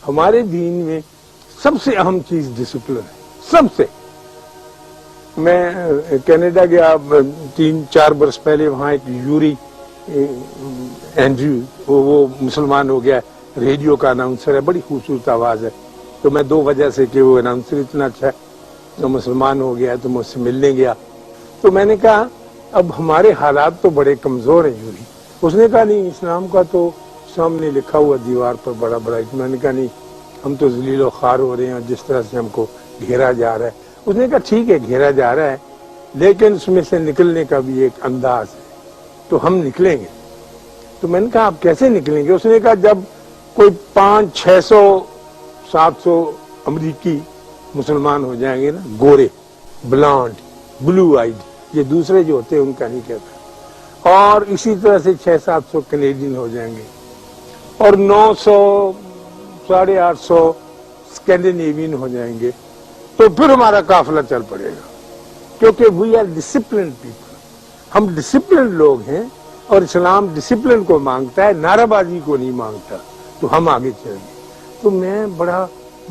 ہمارے دین میں سب سے اہم چیز ڈسپلن ہے. سب سے. میں کینیڈا گیا 3-4 برس پہلے. وہاں ایک یوری اینڈریو وہ مسلمان ہو گیا, ریڈیو کا اناؤنسر ہے, بڑی خوبصورت آواز ہے. تو میں 2 وجہ سے کہ وہ اناؤنسر اتنا اچھا ہے تو مسلمان ہو گیا, تو میں اس سے ملنے گیا. تو میں نے کہا اب ہمارے حالات تو بڑے کمزور ہیں یوری. اس نے کہا نہیں, اسلام کا تو سامنے لکھا ہوا دیوار پر بڑا بڑا. میں نے کہا نہیں, ہم تو ذلیل و خوار ہو رہے ہیں جس طرح سے ہم کو گھیرا جا رہا ہے. اس نے کہا ٹھیک ہے گھیرا جا رہا ہے, لیکن اس میں سے نکلنے کا بھی ایک انداز ہے, تو ہم نکلیں گے. تو میں نے کہا آپ کیسے نکلیں گے؟ اس نے کہا جب کوئی 500-600-700 امریکی مسلمان ہو جائیں گے نا, گورے, بلانڈ, بلو آئیڈ, یہ دوسرے جو ہوتے ہیں ان کا نہیں کہتا, اور اسی طرح سے 600-700 کینیڈین ہو جائیں گے, اور 900-850 اسکینڈینیوین ہو جائیں گے, تو پھر ہمارا قافلہ چل پڑے گا. کیونکہ وی آر ڈسپلنڈ پیپل, ہم ڈسپلنڈ لوگ ہیں, اور اسلام ڈسپلن کو مانگتا ہے, نعرہ بازی کو نہیں مانگتا. تو ہم آگے چلیں گے. تو میں بڑا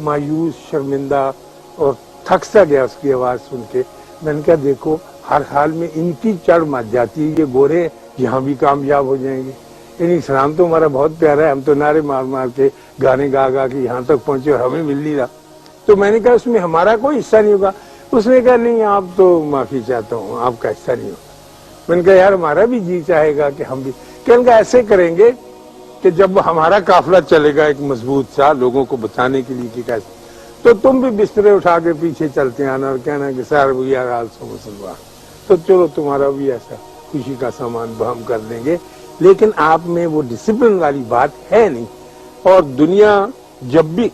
مایوس, شرمندہ اور تھک سا گیا اس کی آواز سن کے. میں نے کہا دیکھو ہر حال میں ان کی چڑھ مچ جاتی ہے, یہ گورے یہاں بھی کامیاب ہو جائیں گے. یعنی اسلام تو ہمارا بہت پیارا ہے, ہم تو نعرے مار مار کے گانے گا گا کے یہاں تک پہنچے اور ہمیں مل نہیں رہا. تو میں نے کہا اس میں ہمارا کوئی حصہ نہیں ہوگا. اس نے کہا نہیں آپ تو معافی چاہتا ہوں, آپ کا حصہ نہیں ہوگا. میں نے کہا یار ہمارا بھی جی چاہے گا کہ ہم بھی. کہنے کا ایسے کریں گے کہ جب ہمارا قافلہ چلے گا ایک مضبوط سا لوگوں کو بتانے کے لیے کہ کیسے, تو تم بھی بسترے اٹھا کے پیچھے چلتے آنا اور کہنا کہ سر وی آر آلسو مسلمان. تو چلو تمہارا بھی ایسا خوشی کا سامان ہم کر دیں گے, لیکن آپ میں وہ ڈسپلن والی بات ہے نہیں. اور دنیا جب بھی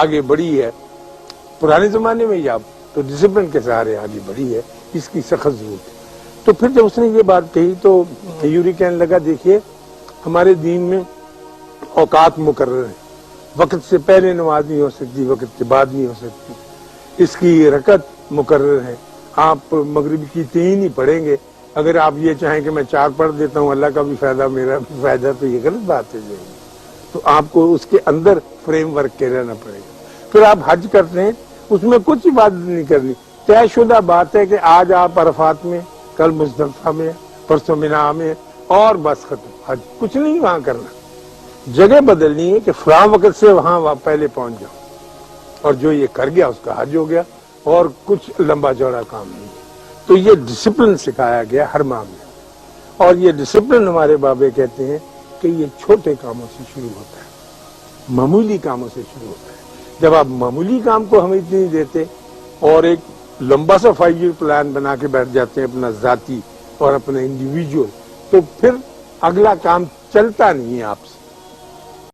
آگے بڑھی ہے, پرانے زمانے میں یا تو ڈسپلن کے سہارے آگے بڑھی ہے, اس کی سخت ضرورت ہے. تو پھر جب اس نے یہ بات کہی تو یوری کہنے لگا دیکھیے ہمارے دین میں اوقات مقرر ہیں, وقت سے پہلے نماز نہیں ہو سکتی, وقت کے بعد نہیں ہو سکتی, اس کی رکعت مقرر ہے. آپ مغرب کی 3 ہی پڑھیں گے. اگر آپ یہ چاہیں کہ میں 4 پڑھ دیتا ہوں, اللہ کا بھی فائدہ میرا بھی فائدہ, تو یہ غلط بات ہے. تو آپ کو اس کے اندر فریم ورک کے رہنا پڑے گا. پھر آپ حج کرتے ہیں, اس میں کچھ عبادت نہیں کرنی, طے شدہ بات ہے کہ آج آپ عرفات میں, کل مزدلفہ میں, پرسوں مینا میں, اور بس ختم. حج کچھ نہیں وہاں کرنا, جگہ بدلنی ہے کہ فلاں وقت سے وہاں پہلے پہنچ جاؤ, اور جو یہ کر گیا اس کا حج ہو گیا, اور کچھ لمبا چوڑا کام نہیں. تو یہ ڈسپلن سکھایا گیا ہر معاملے, اور یہ ڈسپلن ہمارے بابے کہتے ہیں کہ یہ چھوٹے کاموں سے شروع ہوتا ہے, معمولی کاموں سے شروع ہوتا ہے. جب آپ معمولی کام کو اہمیت نہیں دیتے اور ایک لمبا سا 5 ایئر پلان بنا کے بیٹھ جاتے ہیں اپنا ذاتی اور اپنا انڈیویجول, تو پھر اگلا کام چلتا نہیں ہے آپ سے.